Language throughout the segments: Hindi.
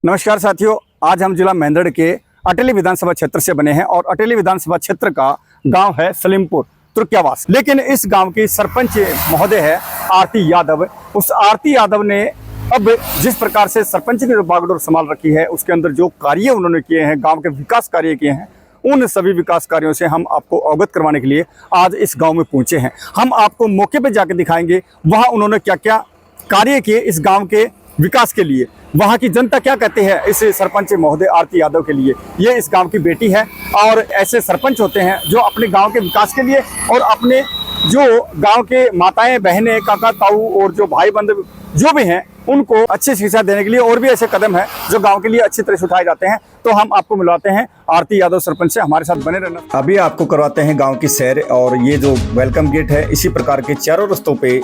नमस्कार साथियों, आज हम जिला मेंदड़ के अटेली विधानसभा क्षेत्र से बने हैं और अटेली विधानसभा क्षेत्र का गांव है सलीमपुर तुर्कियावास। लेकिन इस गांव की सरपंच महोदय है आरती यादव। उस आरती यादव ने अब जिस प्रकार से सरपंच की जो बागडोर संभाल रखी है, उसके अंदर जो कार्य उन्होंने किए हैं, गांव के विकास कार्य किए हैं, उन सभी विकास कार्यों से हम आपको अवगत करवाने के लिए आज इस गांव में पहुंचे हैं। हम आपको मौके पर जाकर दिखाएंगे वहां उन्होंने क्या क्या कार्य किए इस गांव के विकास के लिए, वहाँ की जनता क्या कहते हैं इस सरपंच महोदय आरती यादव के लिए। ये इस गांव की बेटी है और ऐसे सरपंच होते हैं जो अपने गांव के विकास के लिए और अपने जो गांव के माताएं बहनें काका ताऊ और जो भाई बंधु जो भी हैं उनको अच्छी शिक्षा देने के लिए और भी ऐसे कदम हैं जो गांव के लिए अच्छी तरह से उठाए जाते हैं। तो हम आपको मिलवाते हैं आरती यादव सरपंच से, हमारे साथ बने रहना। अभी आपको करवाते हैं गांव की सैर। और ये जो वेलकम गेट है, इसी प्रकार के चारों रास्तों पे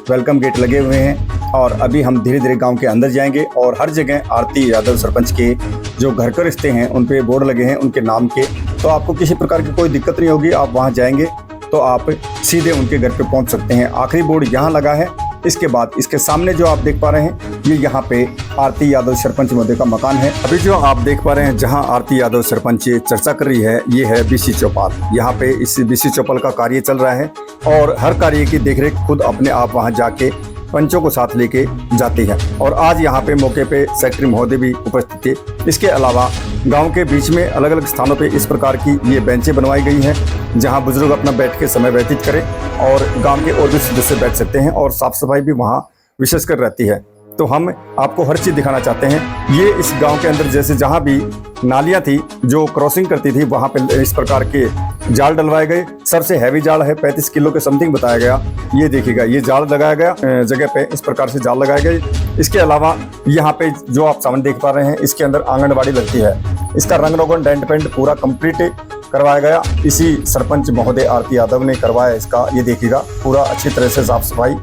वेलकम गेट लगे हुए हैं और अभी हम धीरे धीरे गांव के अंदर जाएंगे और हर जगह आरती यादव सरपंच के जो घर के रिश्ते हैं उन पे बोर्ड लगे हैं उनके नाम के। तो आपको किसी प्रकार की कोई दिक्कत नहीं होगी, आप वहाँ जाएंगे तो आप सीधे उनके घर पे पहुँच सकते हैं। आखिरी बोर्ड यहाँ लगा है। इसके बाद इसके सामने जो आप देख पा रहे हैं, ये यहाँ पे आरती यादव सरपंच महोदय का मकान है। अभी जो आप देख पा रहे हैं जहाँ आरती यादव सरपंच चर्चा कर रही है, ये है बीसी चौपाल। यहाँ पे इस बीसी चौपाल का कार्य चल रहा है और हर कार्य की देखरेख खुद अपने आप वहाँ जाके पंचों को साथ लेके जाती है। और आज यहाँ पे मौके पे सेक्रेटरी महोदय भी उपस्थित थे। इसके अलावा गांव के बीच में अलग अलग स्थानों पे इस प्रकार की ये बेंचें बनवाई गई हैं जहाँ बुजुर्ग अपना बैठ के समय व्यतीत करें और गांव के और भी सदस्य बैठ सकते हैं और साफ सफाई भी वहाँ विशेषकर रहती है। तो हम आपको हर चीज़ दिखाना चाहते हैं। ये इस गांव के अंदर जैसे जहाँ भी नालियाँ थी जो क्रॉसिंग करती थी, वहाँ पे इस प्रकार के जाल डलवाए गए। सबसे हैवी जाल है, 35 किलो के समथिंग बताया गया। ये देखिएगा, ये जाल लगाया गया जगह पे, इस प्रकार से जाल लगाए गए। इसके अलावा यहाँ पे जो आप सामने देख पा रहे हैं, इसके अंदर आंगनबाड़ी लगती है। इसका रंग रोगन डेंट पेंट पूरा कंप्लीट करवाया गया। इसी सरपंच महोदय आरती यादव ने करवाया इसका। ये देखिएगा, पूरा अच्छी तरह से साफ सफाई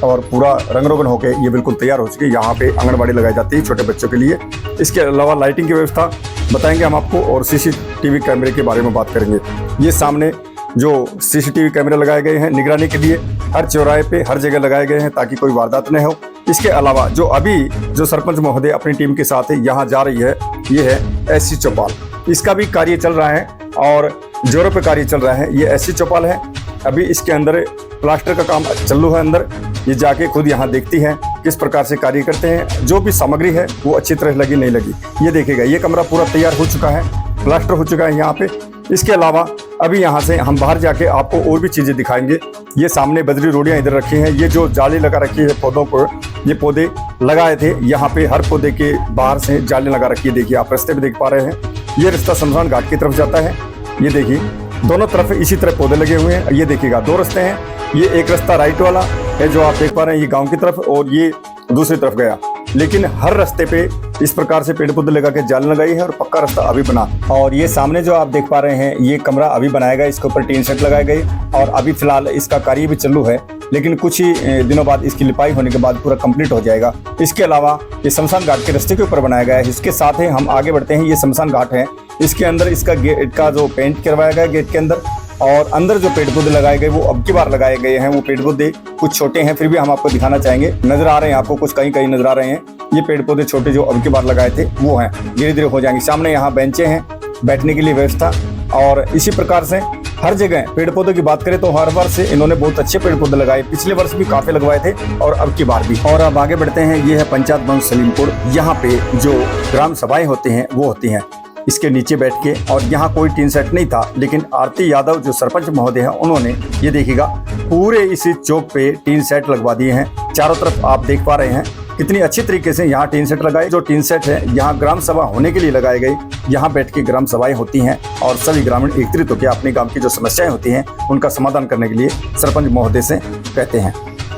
और पूरा रंग रोगन होके ये बिल्कुल तैयार हो चुकी है। यहाँ पे आंगनबाड़ी लगाई जाती है छोटे बच्चों के लिए। इसके अलावा लाइटिंग की व्यवस्था बताएंगे हम आपको और सीसीटीवी कैमरे के बारे में बात करेंगे। ये सामने जो सीसीटीवी कैमरे लगाए गए हैं निगरानी के लिए, हर चौराहे पे हर जगह लगाए गए हैं ताकि कोई वारदात न हो। इसके अलावा जो अभी जो सरपंच महोदय अपनी टीम के साथ यहाँ जा रही है, ये है एससी चौपाल। इसका भी कार्य चल रहा है और जोरों पे कार्य चल रहा है। ये एससी चौपाल है। अभी इसके अंदर प्लास्टर का काम चालू है। अंदर ये जाके खुद यहाँ देखती है किस प्रकार से कार्य करते हैं। जो भी सामग्री है वो अच्छी तरह लगी नहीं लगी, ये देखेगा। ये कमरा पूरा तैयार हो चुका है, प्लास्टर हो चुका है यहाँ पे। इसके अलावा अभी यहाँ से हम बाहर जाके आपको और भी चीज़ें दिखाएंगे। ये सामने बजरी रोडियाँ इधर रखी हैं। ये जो जाली लगा रखी है पौधों पर, ये पौधे लगाए थे यहाँ पे। हर पौधे के बाहर से जाली लगा रखी है। देखिए, आप रास्ते भी देख पा रहे हैं। ये रास्ता शमशान घाट की तरफ जाता है। ये देखिए, दोनों तरफ इसी तरह पौधे लगे हुए हैं। ये देखिएगा, दो रास्ते हैं। ये एक रास्ता राइट वाला है जो आप देख पा रहे हैं, ये गांव की तरफ, और ये दूसरी तरफ गया। लेकिन हर रास्ते पे इस प्रकार से पेड़ पौधे लगा के जाल लगाई है और पक्का रास्ता अभी बना। और ये सामने जो आप देख पा रहे हैं, ये कमरा अभी बनाया गया। इसके ऊपर टीन सेट लगाए गए और अभी फिलहाल इसका कार्य भी चालू है, लेकिन कुछ ही दिनों बाद इसकी लिपाई होने के बाद पूरा कंप्लीट हो जाएगा। इसके अलावा ये शमशान घाट के रास्ते के ऊपर बनाया गया है। इसके साथ ही हम आगे बढ़ते हैं। ये शमशान घाट है। इसके अंदर इसका गेट का जो पेंट करवाया गया गेट के अंदर, और अंदर जो पेड़ पौधे लगाए गए वो अब की बार लगाए गए हैं। वो पेड़ पौधे कुछ छोटे हैं, फिर भी हम आपको दिखाना चाहेंगे। नजर आ रहे हैं आपको, कुछ कहीं कहीं नजर आ रहे हैं। ये पेड़ पौधे छोटे जो अब की बार लगाए थे वो हैं, धीरे धीरे हो जाएंगे। सामने यहाँ बेंचें हैं, बैठने के लिए व्यवस्था। और इसी प्रकार से हर जगह पेड़ पौधों की बात करें तो हर वर्ष इन्होंने बहुत अच्छे पेड़ पौधे लगाए। पिछले वर्ष भी काफी लगवाए थे और अब की बार भी। और अब आगे बढ़ते हैं। ये है पंचायत भवन सलीमपुर। यहाँ पे जो ग्राम सभाएं होती हैं वो होती हैं इसके नीचे बैठ के। और यहाँ कोई टीन सेट नहीं था, लेकिन आरती यादव जो सरपंच महोदय हैं उन्होंने ये देखिएगा पूरे इसी चौक पे टीन सेट लगवा दिए हैं। चारों तरफ आप देख पा रहे हैं कितनी अच्छी तरीके से यहाँ टीन सेट लगाए। जो टीन सेट है यहाँ ग्राम सभा होने के लिए लगाए गए। यहाँ बैठ के ग्राम सभाएं होती हैं और सभी ग्रामीण एकत्रित होकर अपने गांव की जो समस्याएं होती हैं उनका समाधान करने के लिए सरपंच महोदय से कहते हैं।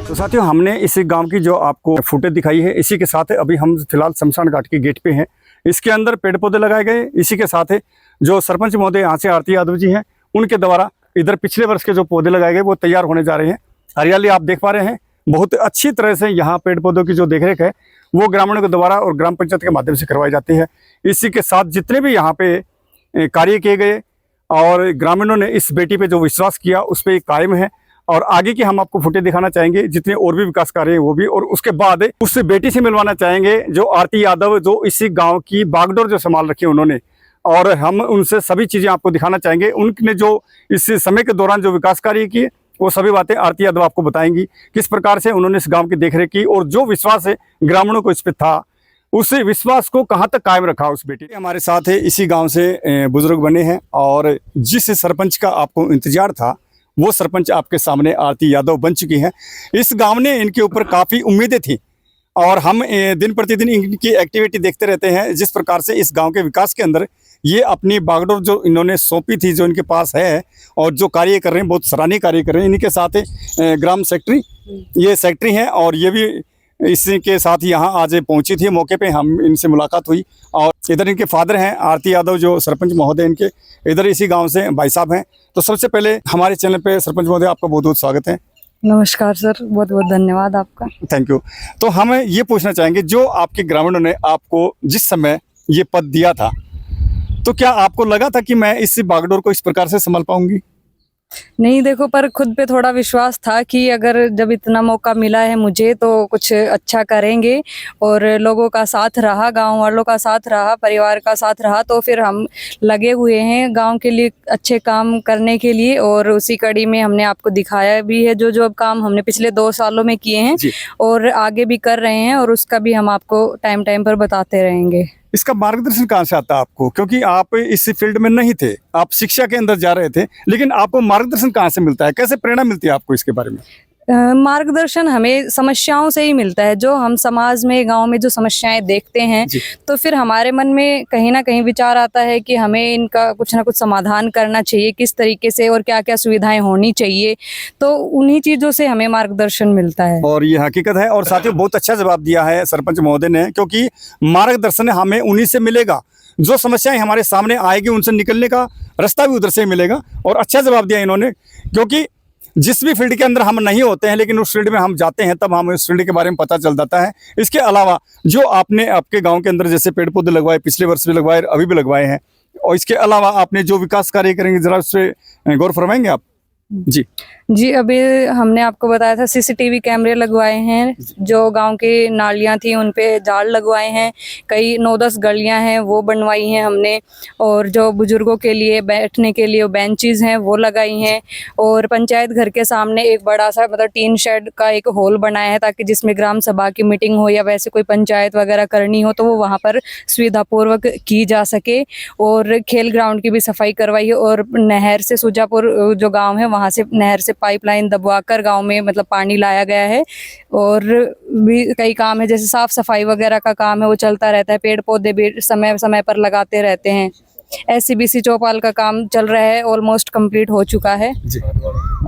तो साथियों, हमने इसी गांव की जो आपको फुटेज दिखाई है, इसी के साथ अभी हम फिलहाल शमशान घाट के गेट पे हैं। इसके अंदर पेड़ पौधे लगाए गए। इसी के साथ जो सरपंच महोदय यहाँ से आरती यादव जी हैं, उनके द्वारा इधर पिछले वर्ष के जो पौधे लगाए गए वो तैयार होने जा रहे हैं। हरियाली आप देख पा रहे हैं। बहुत अच्छी तरह से यहाँ पेड़ पौधों की जो देखरेख है वो ग्रामीणों के द्वारा और ग्राम पंचायत के माध्यम से करवाई जाती है। इसी के साथ जितने भी यहाँ पे कार्य किए गए और ग्रामीणों ने इस बेटी पे जो विश्वास किया उस पर कायम है। और आगे की हम आपको फुटेज दिखाना चाहेंगे, जितने और भी विकास कार्य हैं वो भी, और उसके बाद उससे बेटी से मिलवाना चाहेंगे जो आरती यादव, जो इसी गांव की बागडोर जो संभाल रखी है उन्होंने, और हम उनसे सभी चीज़ें आपको दिखाना चाहेंगे। उनने जो इस समय के दौरान जो विकास कार्य किए वो सभी बातें आरती यादव आपको बताएंगी, किस प्रकार से उन्होंने इस गांव की देखरेख की और जो विश्वास है ग्रामीणों को इस पर था, उस विश्वास को कहाँ तक कायम रखा उस बेटी। हमारे साथ है, इसी गांव से बुजुर्ग बने हैं, और जिस सरपंच का आपको इंतजार था वो सरपंच आपके सामने आरती यादव बन चुकी हैं। इस गांव ने इनके ऊपर काफ़ी उम्मीदें थी, और हम दिन प्रतिदिन इनकी एक्टिविटी देखते रहते हैं, जिस प्रकार से इस गांव के विकास के अंदर ये अपनी बागडोर जो इन्होंने सौंपी थी, जो इनके पास है, और जो कार्य कर रहे हैं बहुत सराहनीय कार्य कर रहे हैं। इनके साथ ग्राम सेक्रेटरी, ये सेक्रेटरी हैं, और ये भी इसके साथ यहाँ आज पहुंची थी मौके पे, हम इनसे मुलाकात हुई। और इधर इनके फादर हैं आरती यादव, जो सरपंच महोदय इनके इधर इसी गांव से भाई साहब हैं। तो सबसे पहले हमारे चैनल पे सरपंच महोदय आपका बहुत बहुत स्वागत है। नमस्कार सर, बहुत बहुत धन्यवाद आपका। Thank you. तो हम ये पूछना चाहेंगे, जो आपके ग्रामीणों ने आपको जिस समय ये पद दिया था, तो क्या आपको लगा था कि मैं इस बागडोर को इस प्रकार से संभाल पाऊंगी? नहीं देखो, पर खुद पे थोड़ा विश्वास था कि अगर जब इतना मौका मिला है मुझे तो कुछ अच्छा करेंगे, और लोगों का साथ रहा, गांव वालों का साथ रहा, परिवार का साथ रहा, तो फिर हम लगे हुए हैं गांव के लिए अच्छे काम करने के लिए। और उसी कड़ी में हमने आपको दिखाया भी है जो जो काम हमने पिछले 2 सालों में किए हैं और आगे भी कर रहे हैं, और उसका भी हम आपको टाइम टाइम पर बताते रहेंगे। इसका मार्गदर्शन कहाँ से आता है आपको, क्योंकि आप इस फील्ड में नहीं थे, आप शिक्षा के अंदर जा रहे थे, लेकिन आपको मार्गदर्शन कहाँ से मिलता है, कैसे प्रेरणा मिलती है आपको इसके बारे में? मार्गदर्शन हमें समस्याओं से ही मिलता है, जो हम समाज में, गांव में जो समस्याएं देखते हैं, तो फिर हमारे मन में कहीं ना कहीं विचार आता है कि हमें इनका कुछ ना कुछ समाधान करना चाहिए, किस तरीके से और क्या क्या सुविधाएं होनी चाहिए। तो उन्हीं चीज़ों से हमें मार्गदर्शन मिलता है, और ये हकीकत है। और साथियों, बहुत अच्छा जवाब दिया है सरपंच महोदय ने, क्योंकि मार्गदर्शन हमें उन्हीं से मिलेगा, जो समस्याएं हमारे सामने आएगी उनसे निकलने का रास्ता भी उधर से मिलेगा। और अच्छा जवाब दिया इन्होंने, क्योंकि जिस भी फील्ड के अंदर हम नहीं होते हैं, लेकिन उस फील्ड में हम जाते हैं, तब हमें उस फील्ड के बारे में पता चल जाता है। इसके अलावा जो आपने आपके गांव के अंदर जैसे पेड़ पौधे लगवाए, पिछले वर्ष भी लगवाए, अभी भी लगवाए हैं, और इसके अलावा आपने जो विकास कार्य करेंगे, जरा उस पर गौर फरमाएंगे आप? जी, अभी हमने आपको बताया था सीसीटीवी कैमरे लगवाए हैं, जो गांव की नालियां थी उन पे जाल लगवाए हैं, कई 9-10 गलियां हैं वो बनवाई हैं हमने, और जो बुजुर्गों के लिए बैठने के लिए बेंचेस हैं वो लगाई हैं, और पंचायत घर के सामने एक बड़ा सा मतलब टीन शेड का एक हॉल बनाया है, ताकि जिसमें ग्राम सभा की मीटिंग हो या वैसे कोई पंचायत वगैरह करनी हो तो वो वहाँ पर सुविधापूर्वक की जा सके। और खेल ग्राउंड की भी सफाई करवाई है, और नहर से सुजापुर जो गाँव है वहाँ से नहर से पाइपलाइन दबवाकर गांव में मतलब पानी लाया गया है। और भी कई काम है, जैसे साफ सफाई वगैरह का काम है वो चलता रहता है, पेड़ पौधे भी समय समय पर लगाते रहते हैं। SCBC चौपाल का काम चल रहा है, ऑलमोस्ट कंप्लीट हो चुका है,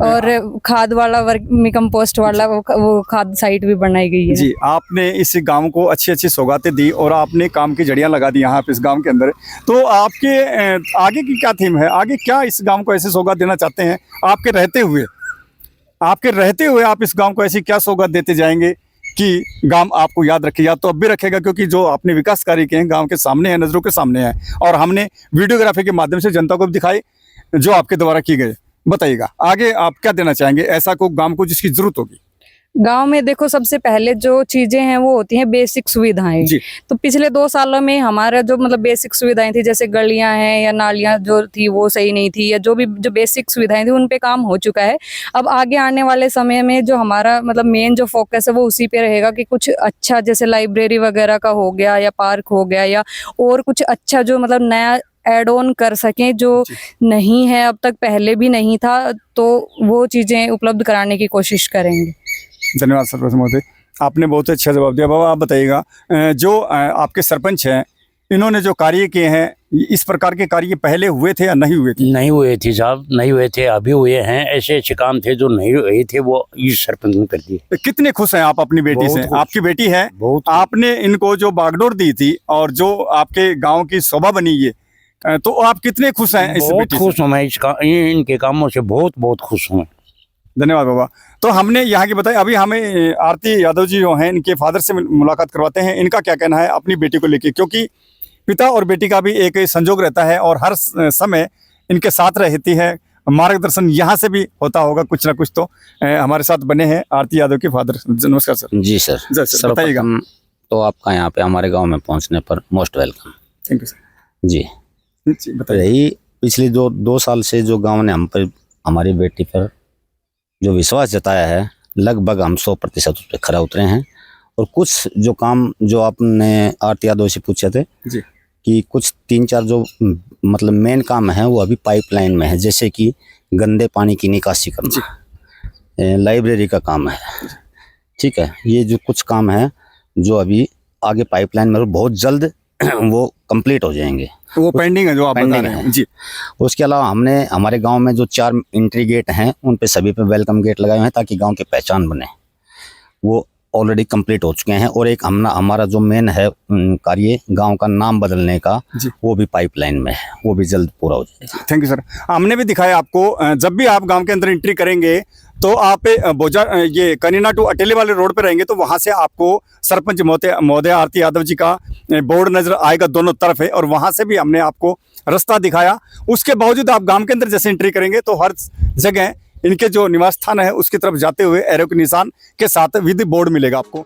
और खाद वाला वर्मी कंपोस्ट वाला वो खाद साइट भी बनाई गई है। जी, आपने इस गांव को अच्छी अच्छी सौगातें दी और आपने काम की जड़ियां लगा दी यहाँ पे इस गांव के अंदर। तो आपके आगे की क्या थीम है, आगे क्या इस गांव को ऐसी सौगात देना चाहते हैं आपके रहते हुए? आप इस गांव को ऐसी क्या सौगात देते जाएंगे कि गांव आपको याद रखे, या तो अब भी रखेगा, क्योंकि जो आपने विकास कार्य किए हैं गांव के सामने है, नज़रों के सामने है, और हमने वीडियोग्राफी के माध्यम से जनता को भी दिखाई जो आपके द्वारा की गई। बताइएगा आगे आप क्या देना चाहेंगे ऐसा को गांव को जिसकी जरूरत होगी? गांव में देखो, सबसे पहले जो चीजें हैं वो होती हैं बेसिक सुविधाएं। तो पिछले 2 सालों में हमारा जो मतलब बेसिक सुविधाएं थी, जैसे गलियां हैं या नालियां जो थी वो सही नहीं थी, या जो भी जो बेसिक सुविधाएं थी उन पे काम हो चुका है। अब आगे आने वाले समय में जो हमारा मतलब मेन जो फोकस है वो उसी पे रहेगा कि कुछ अच्छा, जैसे लाइब्रेरी वगैरह का हो गया, या पार्क हो गया, या और कुछ अच्छा जो मतलब नया एड ऑन कर सकें, जो नहीं है अब तक, पहले भी नहीं था, तो वो चीजें उपलब्ध कराने की कोशिश करेंगे। धन्यवाद सरपंच महोदय, आपने बहुत अच्छा जवाब दिया। बाबा आप बताइएगा, जो आपके सरपंच हैं, इन्होंने जो कार्य किए हैं, इस प्रकार के कार्य पहले हुए थे या नहीं हुए थे? नहीं हुए थे साहब, नहीं हुए थे, अभी हुए हैं। ऐसे अच्छे काम थे जो नहीं हुए थे वो इस सरपंच ने कर दिए। कितने खुश हैं आप अपनी बेटी से? आपकी बेटी है, आपने इनको जो बागडोर दी थी और जो आपके गाँव की शोभा बनी, ये तो आप कितने खुश हैं इस बेटी से? बहुत खुश हूँ मैं इनके कामों से, बहुत खुश हूँ। धन्यवाद बाबा। तो हमने यहाँ की बताई, अभी हमें आरती यादव जी जो हैं, इनके फादर से मुलाकात करवाते हैं, इनका क्या कहना है अपनी बेटी को लेके, क्योंकि पिता और बेटी का भी एक संजोग रहता है और हर समय इनके साथ रहती है मार्गदर्शन यहाँ से भी होता होगा कुछ ना कुछ। तो हमारे साथ बने हैं आरती यादव के फादर। नमस्कार सर। जी सर। जी सर, बताइएगा। सर्वप्रथम तो आपका यहाँ पे हमारे गांव में पहुंचने पर most welcome. Thank you sir. जी जी बताइए। रही पिछली दो साल से जो गांव ने हम पर, हमारी बेटी पर जो विश्वास जताया है, लगभग हम 100% उस पर खरा उतरे हैं। और कुछ जो काम जो आपने आरती यादव से पूछे थे जी कि कुछ 3-4 जो मतलब मेन काम है वो अभी पाइपलाइन में है, जैसे कि गंदे पानी की निकासी करना, लाइब्रेरी का काम है, ठीक है। ये जो कुछ काम है जो अभी आगे पाइपलाइन में बहुत जल्द वो कंप्लीट हो जाएंगे, वो पेंडिंग है जो आप बता पेंडिंग रहे हैं। है। जी उसके अलावा हमने हमारे गांव में जो 4 एंट्री गेट हैं उन पे सभी पे वेलकम गेट लगाए हुए हैं ताकि गांव की पहचान बने, वो ऑलरेडी कंप्लीट हो चुके हैं। और एक हमारा जो मेन है कार्य गांव का नाम बदलने का, वो भी पाइपलाइन में है, वो भी जल्द पूरा हो जाएगा। Thank you sir. हमने भी दिखाया आपको, जब भी आप गांव के अंदर एंट्री करेंगे तो आप बोजा ये कनीना टू अटेली वाले रोड पे रहेंगे तो वहां से आपको सरपंच महोदय आरती यादव जी का बोर्ड नजर आएगा, दोनों तरफ है। और वहां से भी हमने आपको रास्ता दिखाया। उसके बावजूद आप गांव के अंदर जैसे एंट्री करेंगे तो हर जगह इनके जो निवास स्थान है उसकी तरफ जाते हुए एरो के निशान के साथ विधि बोर्ड मिलेगा आपको।